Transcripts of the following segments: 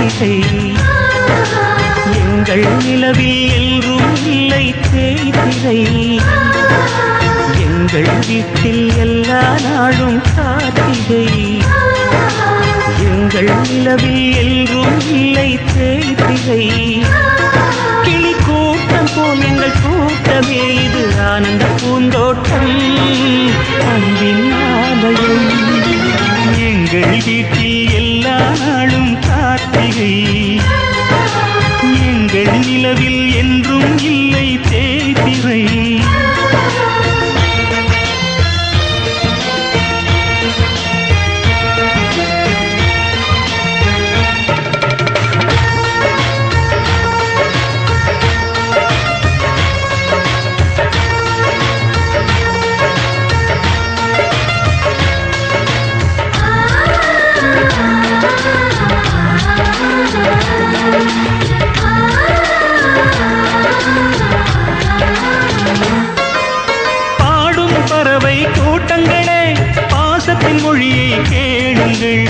கார்த்திகை எங்கள் நிலவில் என்றும் இல்லை தேய்திரை எங்கள் வீட்டில் எல்லா நாளும் கார்த்திகை எங்கள் நிலவில் என்றும் இல்லை தேய்திரை கிளி கூட்டம் போல் எங்கள் கூட்டமே இது ஆனந்த பூந்தோட்டம் அன்பின் ஆலயம் எங்கள் வீட்டில் எல்லா நாளும் கார்த்திகை எங்கள் நிலவில் என்றும் இல்லை தேய்திரை பாடும் பறவை கூட்டங்களே பாசத்தின் மொழியை கேளுங்கள்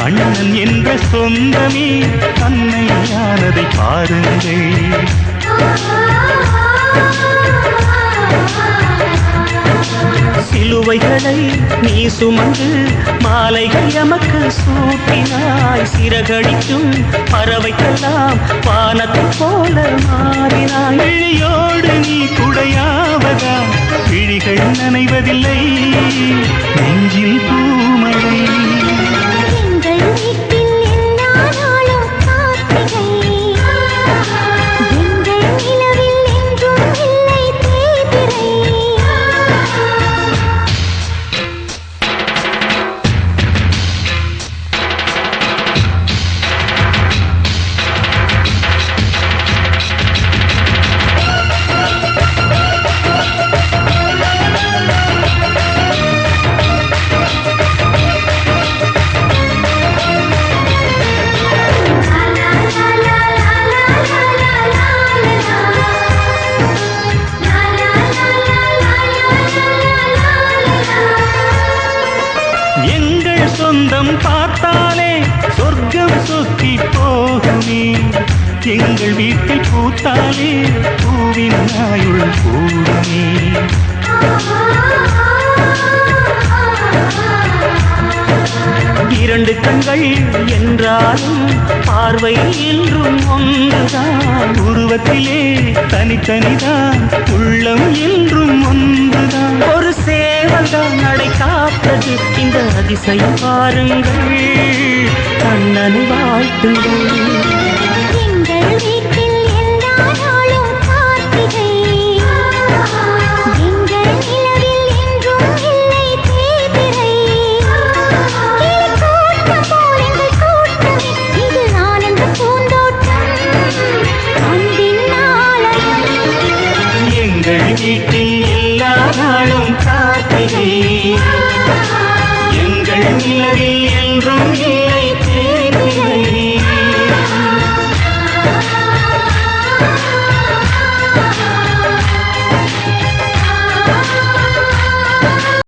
அண்ணன் என்ற சொந்தமே அன்னையானதை பாருங்கள் சிலுவைகளை நீ சுமந்து மாலைகள் எமக்கு சூட்டினாய் சிறகடிக்கும் பறவைக்கெல்லாம் வானத்தை போல மாறினாய் விழியோடு நீ குடையாவதா விழிகள் நனைவதில்லை நெஞ்சில் பூமழை சொந்தம் பார்த்தாலே சொர்க்கம் சொத்தி போகுமே எங்கள் வீட்டில் பூத்தாலே பூவின் நாயுள் கூடுமே இரண்டு கண்கள் என்றாலும் பார்வை என்றும் ஒன்றுதான் உருவத்திலே தனித்தனிதான் உள்ளம் என்றும் ஒன்றுதான் ஒரு சேவல்தான் நடை காப்பது இந்த அதிசயம் பாருங்கள் கண்ணனை வாழ்த்துங்கள்